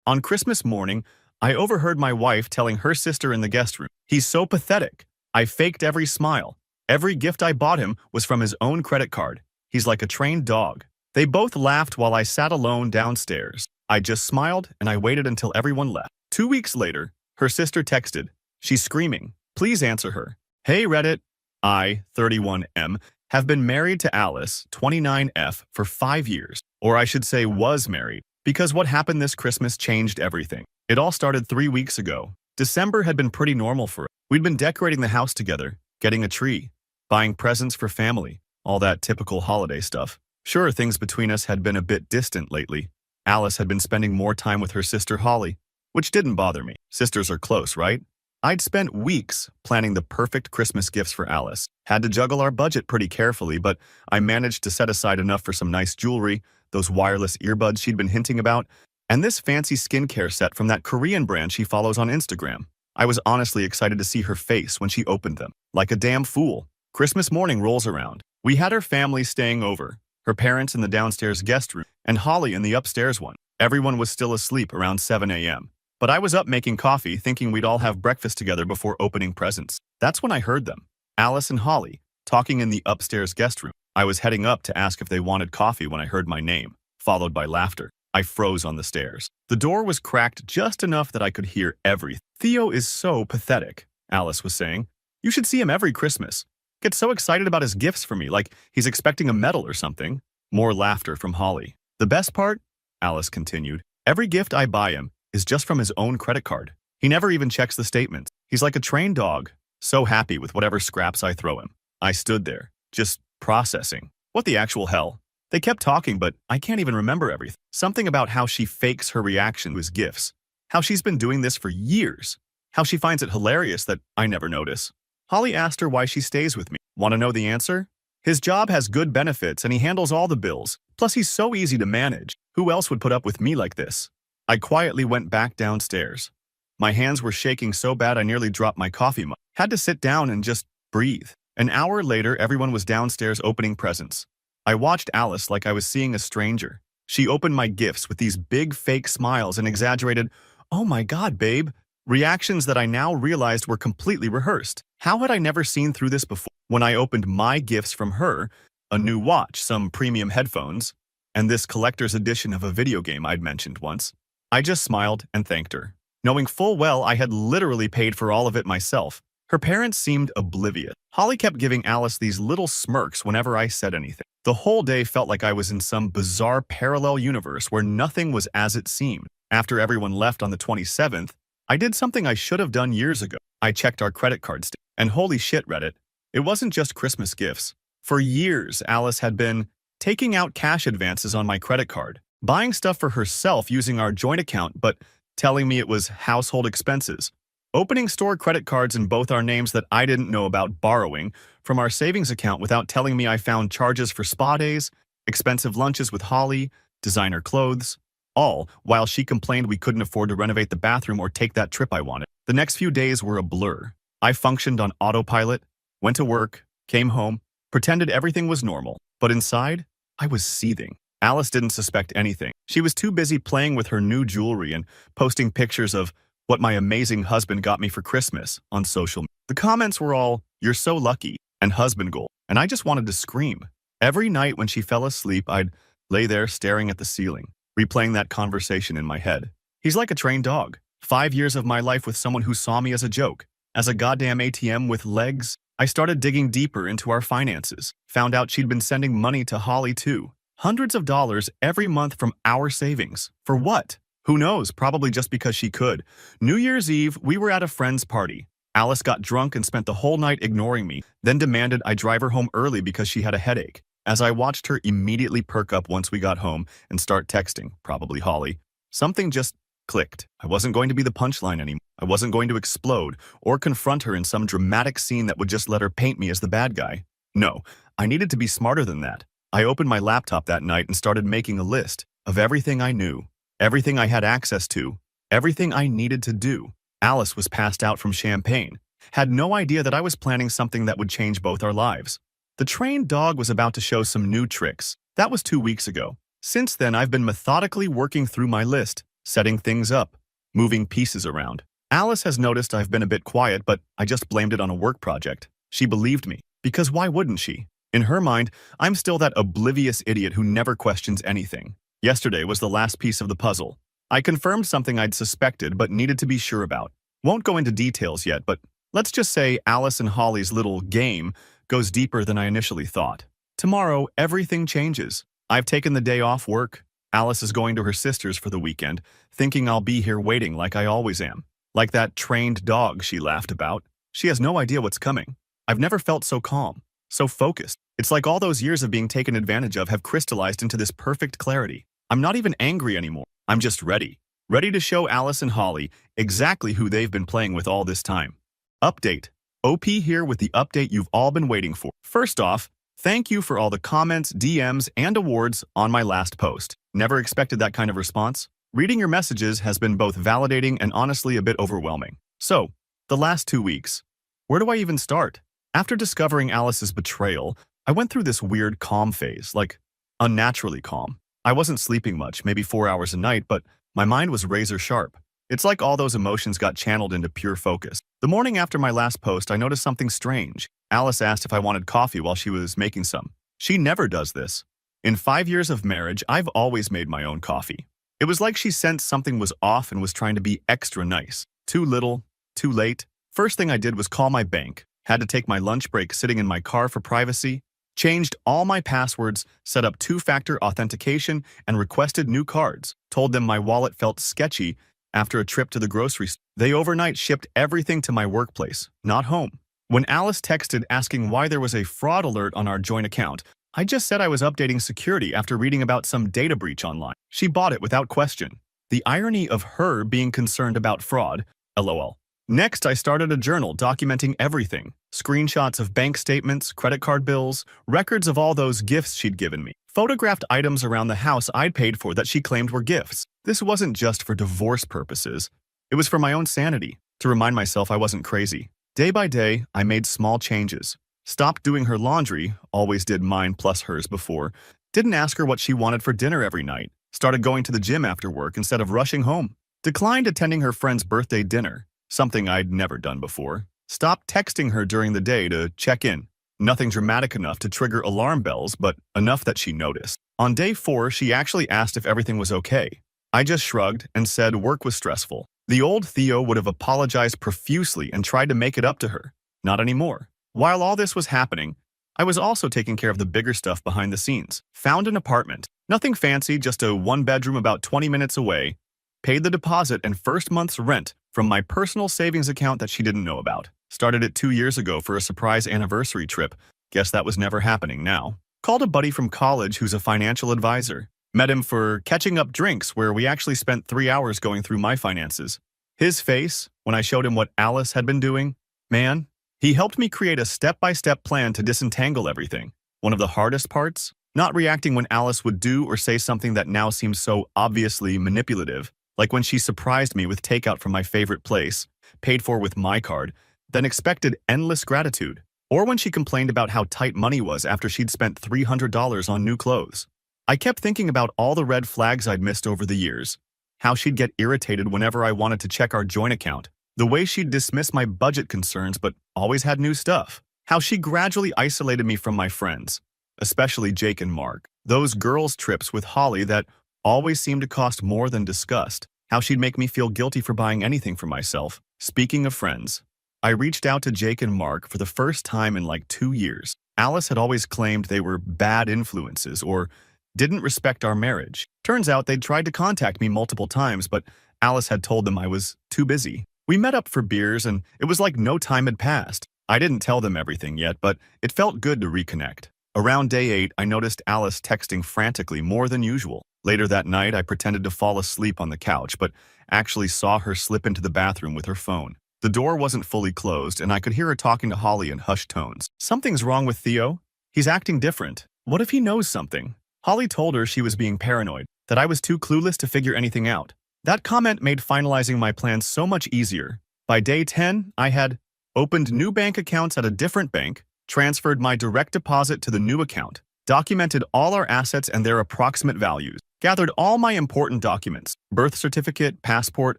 On Christmas morning, I overheard my wife telling her sister in the guest room, "He's so pathetic. I faked every smile. Every gift I bought him was from his own credit card. He's like a trained dog." They both laughed while I sat alone downstairs. I just smiled and I waited until everyone left. 2 weeks later, her sister texted. She's screaming. Please answer her. Hey Reddit. I, 31M, have been married to Alice, 29F, for 5 years. Or I should say was married. Because what happened this Christmas changed everything. It all started 3 weeks ago. December had been pretty normal for us. We'd been decorating the house together, getting a tree, buying presents for family, all that typical holiday stuff. Sure, things between us had been a bit distant lately. Alice had been spending more time with her sister Holly, which didn't bother me. Sisters are close, right? I'd spent weeks planning the perfect Christmas gifts for Alice. Had to juggle our budget pretty carefully, but I managed to set aside enough for some nice jewelry, those wireless earbuds she'd been hinting about, and this fancy skincare set from that Korean brand she follows on Instagram. I was honestly excited to see her face when she opened them. Like a damn fool. Christmas morning rolls around. We had her family staying over, her parents in the downstairs guest room, and Holly in the upstairs one. Everyone was still asleep around 7 a.m. But I was up making coffee, thinking we'd all have breakfast together before opening presents. That's when I heard them, Alice and Holly, talking in the upstairs guest room. I was heading up to ask if they wanted coffee when I heard my name, followed by laughter. I froze on the stairs. The door was cracked just enough that I could hear everything. Theo is so pathetic, Alice was saying. You should see him every Christmas. Gets so excited about his gifts for me, like he's expecting a medal or something. More laughter from Holly. The best part, Alice continued, every gift I buy him is just from his own credit card. He never even checks the statements. He's like a trained dog, so happy with whatever scraps I throw him. I stood there, just processing. What the actual hell? They kept talking, but I can't even remember everything. Something about how she fakes her reaction to his gifts. How she's been doing this for years. How she finds it hilarious that I never notice. Holly asked her why she stays with me. Want to know the answer? His job has good benefits and he handles all the bills. Plus he's so easy to manage. Who else would put up with me like this? I quietly went back downstairs. My hands were shaking so bad I nearly dropped my coffee mug. Had to sit down and just breathe. An hour later, everyone was downstairs opening presents. I watched Alice like I was seeing a stranger. She opened my gifts with these big fake smiles and exaggerated, "Oh my God, babe," reactions that I now realized were completely rehearsed. How had I never seen through this before? When I opened my gifts from her, a new watch, some premium headphones, and this collector's edition of a video game I'd mentioned once, I just smiled and thanked her, knowing full well I had literally paid for all of it myself. Her parents seemed oblivious. Holly kept giving Alice these little smirks whenever I said anything. The whole day felt like I was in some bizarre parallel universe where nothing was as it seemed. After everyone left on the 27th, I did something I should have done years ago. I checked our credit card statement. And holy shit, Reddit, it wasn't just Christmas gifts. For years, Alice had been taking out cash advances on my credit card, buying stuff for herself using our joint account, but telling me it was household expenses. Opening store credit cards in both our names that I didn't know about, borrowing from our savings account without telling me I found charges for spa days, expensive lunches with Holly, designer clothes, all while she complained we couldn't afford to renovate the bathroom or take that trip I wanted. The next few days were a blur. I functioned on autopilot, went to work, came home, pretended everything was normal, but inside, I was seething. Alice didn't suspect anything. She was too busy playing with her new jewelry and posting pictures of what my amazing husband got me for Christmas on social media. The comments were all, "You're so lucky," and "husband goal," and I just wanted to scream. Every night when she fell asleep, I'd lay there staring at the ceiling, replaying that conversation in my head. He's like a trained dog. 5 years of my life with someone who saw me as a joke, as a goddamn ATM with legs. I started digging deeper into our finances, found out she'd been sending money to Holly too. Hundreds of dollars every month from our savings. For what? Who knows, probably just because she could. New Year's Eve, we were at a friend's party. Alice got drunk and spent the whole night ignoring me, then demanded I drive her home early because she had a headache. As I watched her immediately perk up once we got home and start texting, probably Holly, something just clicked. I wasn't going to be the punchline anymore. I wasn't going to explode or confront her in some dramatic scene that would just let her paint me as the bad guy. No, I needed to be smarter than that. I opened my laptop that night and started making a list of everything I knew, everything I had access to, everything I needed to do. Alice was passed out from champagne, had no idea that I was planning something that would change both our lives. The trained dog was about to show some new tricks. That was 2 weeks ago. Since then, I've been methodically working through my list, setting things up, moving pieces around. Alice has noticed I've been a bit quiet, but I just blamed it on a work project. She believed me, because why wouldn't she? In her mind, I'm still that oblivious idiot who never questions anything. Yesterday was the last piece of the puzzle. I confirmed something I'd suspected but needed to be sure about. Won't go into details yet, but let's just say Alice and Holly's little game goes deeper than I initially thought. Tomorrow, everything changes. I've taken the day off work. Alice is going to her sister's for the weekend, thinking I'll be here waiting like I always am. Like that trained dog she laughed about. She has no idea what's coming. I've never felt so calm, so focused. It's like all those years of being taken advantage of have crystallized into this perfect clarity. I'm not even angry anymore. I'm just ready. Ready to show Alice and Holly exactly who they've been playing with all this time. Update. OP here with the update you've all been waiting for. First off, thank you for all the comments, DMs, and awards on my last post. Never expected that kind of response. Reading your messages has been both validating and honestly a bit overwhelming. So, the last 2 weeks. Where do I even start? After discovering Alice's betrayal, I went through this weird calm phase, like unnaturally calm. I wasn't sleeping much, maybe 4 hours a night, but my mind was razor sharp. It's like all those emotions got channeled into pure focus. The morning after my last post, I noticed something strange. Alice asked if I wanted coffee while she was making some. She never does this. In 5 years of marriage, I've always made my own coffee. It was like she sensed something was off and was trying to be extra nice. Too little, too late. First thing I did was call my bank. Had to take my lunch break sitting in my car for privacy. Changed all my passwords, set up 2-factor authentication, and requested new cards. Told them my wallet felt sketchy after a trip to the grocery store. They overnight shipped everything to my workplace, not home. When Alice texted asking why there was a fraud alert on our joint account, I just said I was updating security after reading about some data breach online. She bought it without question. The irony of her being concerned about fraud, LOL. Next, I started a journal documenting everything. Screenshots of bank statements, credit card bills, records of all those gifts she'd given me. Photographed items around the house I'd paid for that she claimed were gifts. This wasn't just for divorce purposes. It was for my own sanity, to remind myself I wasn't crazy. Day by day, I made small changes. Stopped doing her laundry, always did mine plus hers before. Didn't ask her what she wanted for dinner every night. Started going to the gym after work instead of rushing home. Declined attending her friend's birthday dinner, something I'd never done before. Stopped texting her during the day to check in. Nothing dramatic enough to trigger alarm bells, but enough that she noticed. On day 4, she actually asked if everything was okay. I just shrugged and said work was stressful. The old Theo would have apologized profusely and tried to make it up to her. Not anymore. While all this was happening, I was also taking care of the bigger stuff behind the scenes. Found an apartment. Nothing fancy, just a 1-bedroom about 20 minutes away. Paid the deposit and first month's rent from my personal savings account that she didn't know about. Started it 2 years ago for a surprise anniversary trip. Guess that was never happening now. Called a buddy from college who's a financial advisor. Met him for catching up drinks where we actually spent 3 hours going through my finances. His face, when I showed him what Alice had been doing, man, he helped me create a step-by-step plan to disentangle everything. One of the hardest parts? Not reacting when Alice would do or say something that now seems so obviously manipulative, like when she surprised me with takeout from my favorite place, paid for with my card, then expected endless gratitude. Or when she complained about how tight money was after she'd spent $300 on new clothes. I kept thinking about all the red flags I'd missed over the years. How she'd get irritated whenever I wanted to check our joint account. The way she'd dismiss my budget concerns but always had new stuff. How she gradually isolated me from my friends, especially Jake and Mark. Those girls' trips with Holly that always seemed to cost more than discussed. How she'd make me feel guilty for buying anything for myself. Speaking of friends, I reached out to Jake and Mark for the first time in like 2 years. Alice had always claimed they were bad influences or didn't respect our marriage. Turns out they'd tried to contact me multiple times, but Alice had told them I was too busy. We met up for beers and it was like no time had passed. I didn't tell them everything yet, but it felt good to reconnect. Around day 8, I noticed Alice texting frantically more than usual. Later that night, I pretended to fall asleep on the couch, but actually saw her slip into the bathroom with her phone. The door wasn't fully closed, and I could hear her talking to Holly in hushed tones. Something's wrong with Theo. He's acting different. What if he knows something? Holly told her she was being paranoid, that I was too clueless to figure anything out. That comment made finalizing my plans so much easier. By day 10, I had opened new bank accounts at a different bank, transferred my direct deposit to the new account, documented all our assets and their approximate values, gathered all my important documents, birth certificate, passport,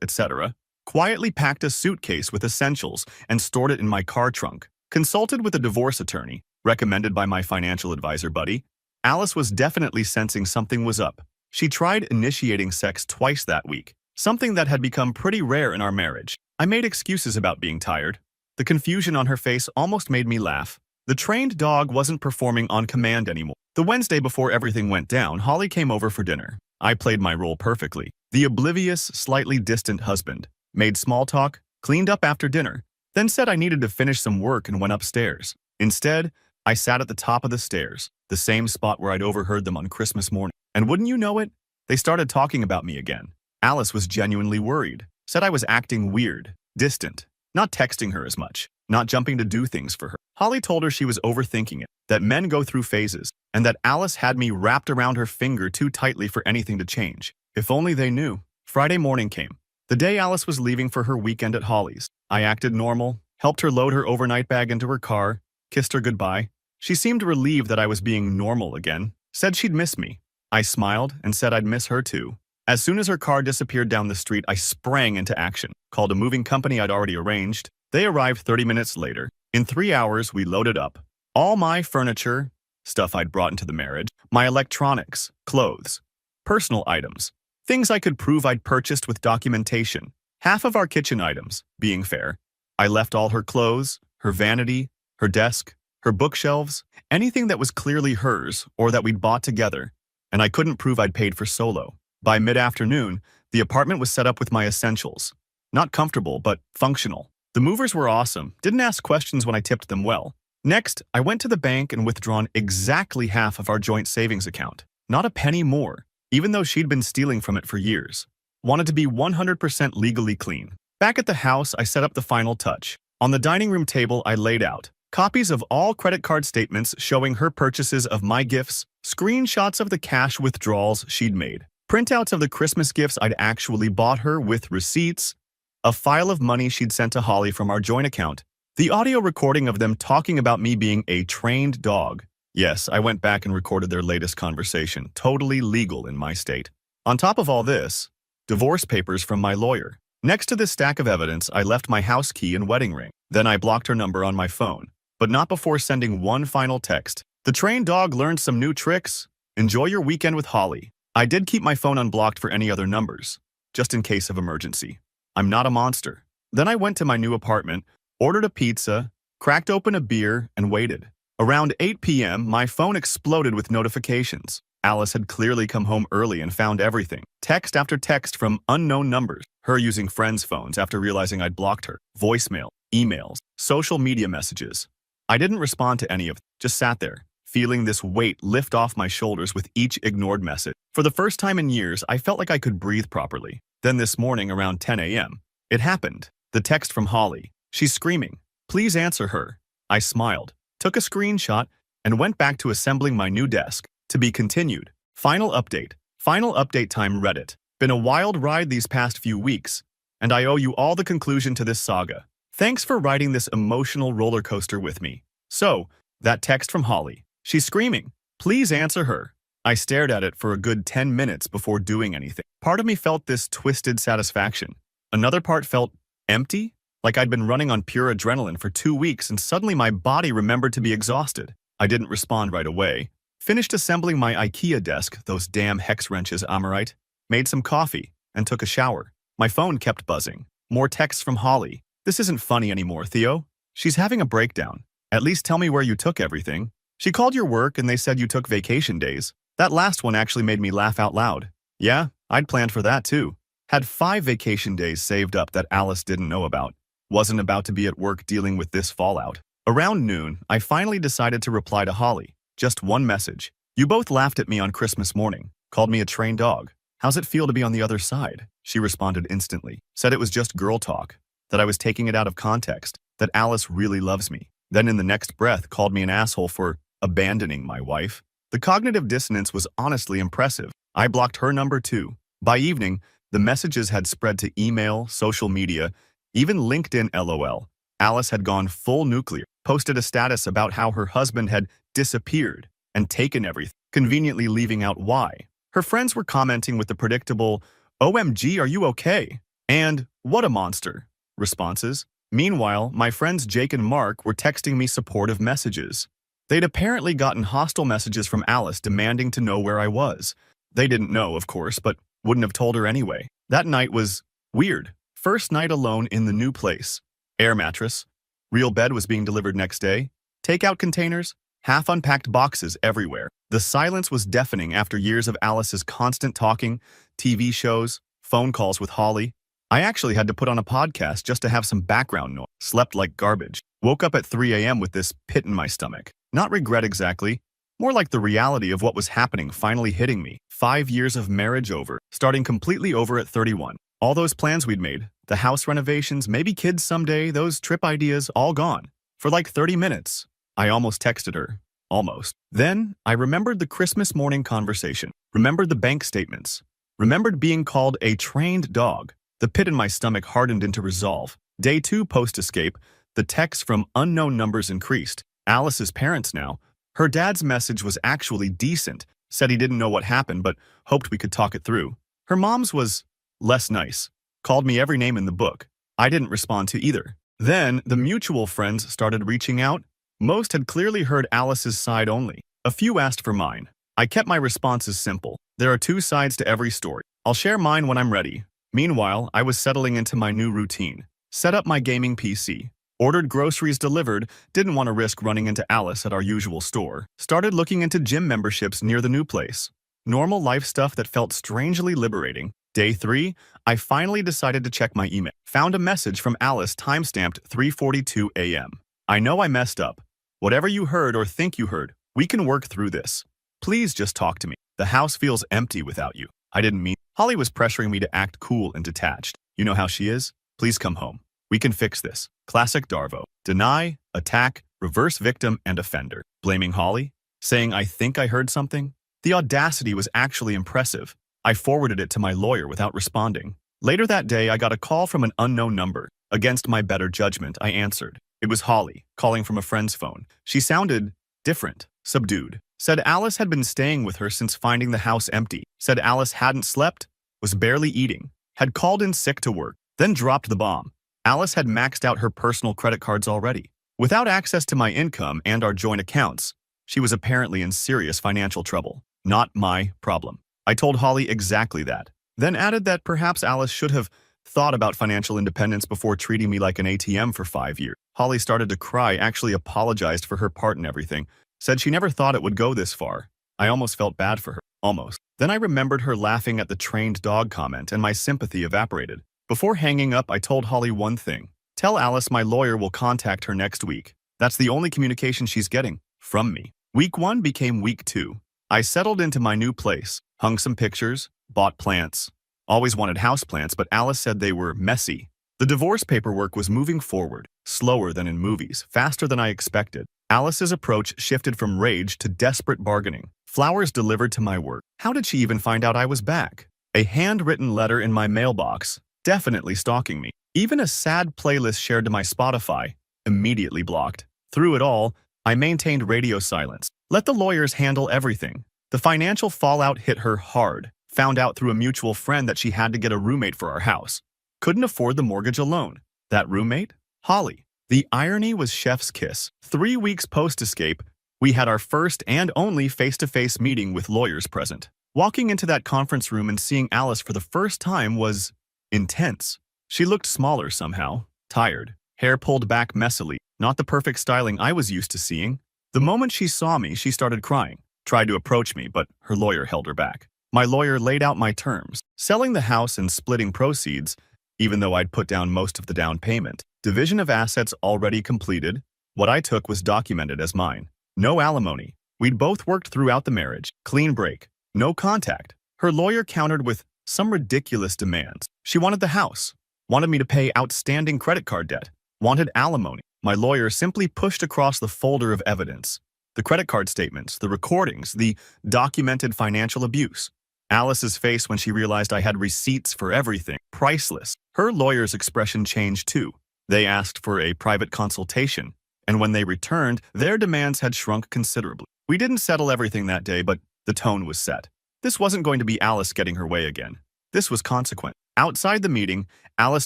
etc., quietly packed a suitcase with essentials and stored it in my car trunk, consulted with a divorce attorney, recommended by my financial advisor buddy. Alice was definitely sensing something was up. She tried initiating sex twice that week, something that had become pretty rare in our marriage. I made excuses about being tired. The confusion on her face almost made me laugh. The trained dog wasn't performing on command anymore. The Wednesday before everything went down, Holly came over for dinner. I played my role perfectly. The oblivious, slightly distant husband. Made small talk, cleaned up after dinner, then said I needed to finish some work and went upstairs. Instead, I sat at the top of the stairs, the same spot where I'd overheard them on Christmas morning. And wouldn't you know it, they started talking about me again. Alice was genuinely worried, said I was acting weird, distant, not texting her as much, not jumping to do things for her. Holly told her she was overthinking it, that men go through phases, and that Alice had me wrapped around her finger too tightly for anything to change. If only they knew. Friday morning came. The day Alice was leaving for her weekend at Holly's. I acted normal, helped her load her overnight bag into her car, kissed her goodbye. She seemed relieved that I was being normal again, said she'd miss me. I smiled and said I'd miss her too. As soon as her car disappeared down the street, I sprang into action, called a moving company I'd already arranged. They arrived 30 minutes later. In 3 hours, we loaded up all my furniture, stuff I'd brought into the marriage, my electronics, clothes, personal items, things I could prove I'd purchased with documentation, half of our kitchen items, being fair. I left all her clothes, her vanity, her desk, her bookshelves, anything that was clearly hers or that we'd bought together, and I couldn't prove I'd paid for solo. By mid-afternoon, the apartment was set up with my essentials. Not comfortable, but functional. The movers were awesome, didn't ask questions when I tipped them well. Next, I went to the bank and withdrawn exactly half of our joint savings account. Not a penny more, even though she'd been stealing from it for years. Wanted to be 100% legally clean. Back at the house, I set up the final touch. On the dining room table, I laid out copies of all credit card statements showing her purchases of my gifts, screenshots of the cash withdrawals she'd made, printouts of the Christmas gifts I'd actually bought her with receipts, a file of money she'd sent to Holly from our joint account, the audio recording of them talking about me being a trained dog. Yes, I went back and recorded their latest conversation, totally legal in my state. On top of all this, divorce papers from my lawyer. Next to this stack of evidence, I left my house key and wedding ring. Then I blocked her number on my phone, but not before sending one final text. The trained dog learned some new tricks. Enjoy your weekend with Holly. I did keep my phone unblocked for any other numbers, just in case of emergency. I'm not a monster. Then I went to my new apartment, ordered a pizza, cracked open a beer, and waited. Around 8 p.m., my phone exploded with notifications. Alice had clearly come home early and found everything. Text after text from unknown numbers. Her using friends' phones after realizing I'd blocked her. Voicemail, emails, social media messages. I didn't respond to any of them, just sat there, feeling this weight lift off my shoulders with each ignored message. For the first time in years, I felt like I could breathe properly. Then this morning around 10 a.m., it happened. The text from Holly. She's screaming. Please answer her. I smiled, took a screenshot, and went back to assembling my new desk. To be continued. Final update. Final update time Reddit. Been a wild ride these past few weeks, and I owe you all the conclusion to this saga. Thanks for riding this emotional roller coaster with me. So, that text from Holly. She's screaming. Please answer her. I stared at it for a good 10 minutes before doing anything. Part of me felt this twisted satisfaction. Another part felt empty, like I'd been running on pure adrenaline for 2 weeks and suddenly my body remembered to be exhausted. I didn't respond right away. Finished assembling my IKEA desk, those damn hex wrenches, am I right? Made some coffee, and took a shower. My phone kept buzzing. More texts from Holly. This isn't funny anymore, Theo. She's having a breakdown. At least tell me where you took everything. She called your work and they said you took vacation days. That last one actually made me laugh out loud. Yeah, I'd planned for that too. Had 5 vacation days saved up that Alice didn't know about. Wasn't about to be at work dealing with this fallout. Around noon, I finally decided to reply to Holly. Just one message. You both laughed at me on Christmas morning. Called me a trained dog. How's it feel to be on the other side? She responded instantly. Said it was just girl talk. That I was taking it out of context. That Alice really loves me. Then in the next breath called me an asshole for abandoning my wife. The cognitive dissonance was honestly impressive. I blocked her number too. By evening, the messages had spread to email, social media, even LinkedIn LOL. Alice had gone full nuclear. Posted a status about how her husband had disappeared and taken everything, conveniently leaving out why. Her friends were commenting with the predictable, "OMG, are you okay?" and "What a monster" responses. Meanwhile, my friends Jake and Mark were texting me supportive messages. They'd apparently gotten hostile messages from Alice demanding to know where I was. They didn't know, of course, but wouldn't have told her anyway. That night was weird. First night alone in the new place. Air mattress. Real bed was being delivered next day. Takeout containers. Half-unpacked boxes everywhere. The silence was deafening after years of Alice's constant talking, TV shows, phone calls with Holly. I actually had to put on a podcast just to have some background noise. Slept like garbage. Woke up at 3 a.m. with this pit in my stomach. Not regret exactly. More like the reality of what was happening finally hitting me. 5 years of marriage over. Starting completely over at 31. All those plans we'd made, the house renovations, maybe kids someday, those trip ideas, all gone. For like 30 minutes. I almost texted her. Almost. Then, I remembered the Christmas morning conversation. Remembered the bank statements. Remembered being called a trained dog. The pit in my stomach hardened into resolve. Day 2 post-escape, the texts from unknown numbers increased. Alice's parents now. Her dad's message was actually decent. Said he didn't know what happened, but hoped we could talk it through. Her mom's was less nice. Called me every name in the book. I didn't respond to either. Then, the mutual friends started reaching out. Most had clearly heard Alice's side only. A few asked for mine. I kept my responses simple. There are 2 sides to every story. I'll share mine when I'm ready. Meanwhile, I was settling into my new routine. Set up my gaming PC. Ordered groceries delivered, didn't want to risk running into Alice at our usual store. Started looking into gym memberships near the new place. Normal life stuff that felt strangely liberating. Day 3, I finally decided to check my email. Found a message from Alice timestamped 3:42 a.m. I know I messed up. Whatever you heard or think you heard, we can work through this. Please just talk to me. The house feels empty without you. I didn't mean. Holly was pressuring me to act cool and detached. You know how she is? Please come home. We can fix this. Classic Darvo. Deny, attack, reverse victim, and offender. Blaming Holly? Saying I think I heard something? The audacity was actually impressive. I forwarded it to my lawyer without responding. Later that day, I got a call from an unknown number. Against my better judgment, I answered. It was Holly, calling from a friend's phone. She sounded different, subdued. Said Alice had been staying with her since finding the house empty. Said Alice hadn't slept, was barely eating, had called in sick to work, then dropped the bomb. Alice had maxed out her personal credit cards already. Without access to my income and our joint accounts, she was apparently in serious financial trouble. Not my problem. I told Holly exactly that, then added that perhaps Alice should have thought about financial independence before treating me like an ATM for 5 years. Holly started to cry, actually apologized for her part in everything. Said she never thought it would go this far. I almost felt bad for her. Almost. Then I remembered her laughing at the trained dog comment and my sympathy evaporated. Before hanging up, I told Holly one thing. Tell Alice my lawyer will contact her next week. That's the only communication she's getting. From me. Week 1 became week 2. I settled into my new place, hung some pictures, bought plants. Always wanted houseplants, but Alice said they were messy. The divorce paperwork was moving forward, slower than in movies, faster than I expected. Alice's approach shifted from rage to desperate bargaining. Flowers delivered to my work. How did she even find out I was back? A handwritten letter in my mailbox, definitely stalking me. Even a sad playlist shared to my Spotify, immediately blocked. Through it all, I maintained radio silence. Let the lawyers handle everything. The financial fallout hit her hard. Found out through a mutual friend that she had to get a roommate for our house. Couldn't afford the mortgage alone. That roommate? Holly. The irony was chef's kiss. 3 weeks post-escape, we had our first and only face-to-face meeting with lawyers present. Walking into that conference room and seeing Alice for the first time was intense. She looked smaller somehow, tired, hair pulled back messily, not the perfect styling I was used to seeing. The moment she saw me, she started crying, tried to approach me, but her lawyer held her back. My lawyer laid out my terms, selling the house and splitting proceeds, even though I'd put down most of the down payment. Division of assets already completed. What I took was documented as mine. No alimony. We'd both worked throughout the marriage. Clean break. No contact. Her lawyer countered with some ridiculous demands. She wanted the house. Wanted me to pay outstanding credit card debt. Wanted alimony. My lawyer simply pushed across the folder of evidence. The credit card statements, the recordings, the documented financial abuse. Alice's face when she realized I had receipts for everything. Priceless. Her lawyer's expression changed too. They asked for a private consultation, and when they returned, their demands had shrunk considerably. We didn't settle everything that day, but the tone was set. This wasn't going to be Alice getting her way again. This was consequent. Outside the meeting, Alice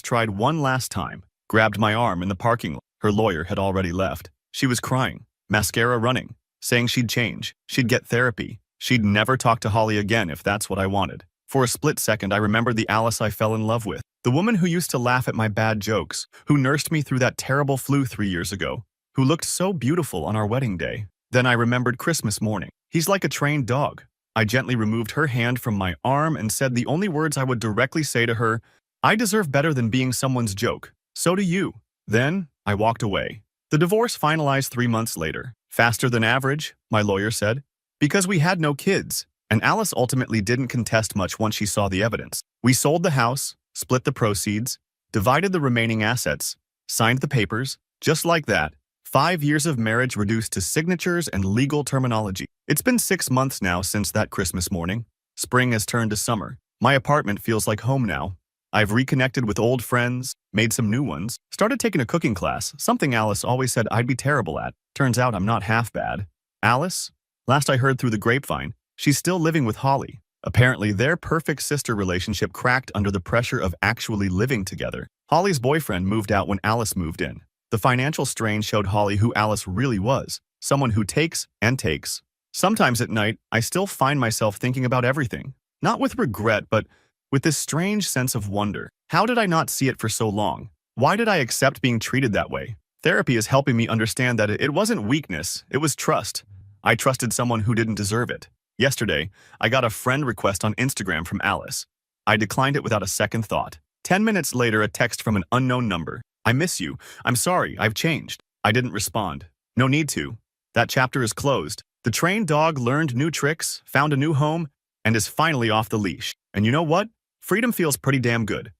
tried one last time, grabbed my arm in the parking lot. Her lawyer had already left. She was crying, mascara running, saying she'd change, she'd get therapy, she'd never talk to Holly again if that's what I wanted. For a split second, I remembered the Alice I fell in love with, the woman who used to laugh at my bad jokes, who nursed me through that terrible flu 3 years ago, who looked so beautiful on our wedding day. Then I remembered Christmas morning. He's like a trained dog. I gently removed her hand from my arm and said the only words I would directly say to her, I deserve better than being someone's joke. So do you. Then I walked away. The divorce finalized 3 months later. Faster than average, my lawyer said, because we had no kids, and Alice ultimately didn't contest much once she saw the evidence. We sold the house, split the proceeds, divided the remaining assets, signed the papers, just like that. 5 years of marriage reduced to signatures and legal terminology. It's been 6 months now since that Christmas morning. Spring has turned to summer. My apartment feels like home now. I've reconnected with old friends, made some new ones, started taking a cooking class, something Alice always said I'd be terrible at. Turns out I'm not half bad. Alice? Last I heard through the grapevine, she's still living with Holly. Apparently, their perfect sister relationship cracked under the pressure of actually living together. Holly's boyfriend moved out when Alice moved in. The financial strain showed Holly who Alice really was, someone who takes and takes. Sometimes at night, I still find myself thinking about everything. Not with regret, but with this strange sense of wonder. How did I not see it for so long? Why did I accept being treated that way? Therapy is helping me understand that it wasn't weakness, it was trust. I trusted someone who didn't deserve it. Yesterday, I got a friend request on Instagram from Alice. I declined it without a second thought. 10 minutes later, a text from an unknown number. I miss you. I'm sorry, I've changed. I didn't respond. No need to. That chapter is closed. The trained dog learned new tricks, found a new home, and is finally off the leash. And you know what? Freedom feels pretty damn good.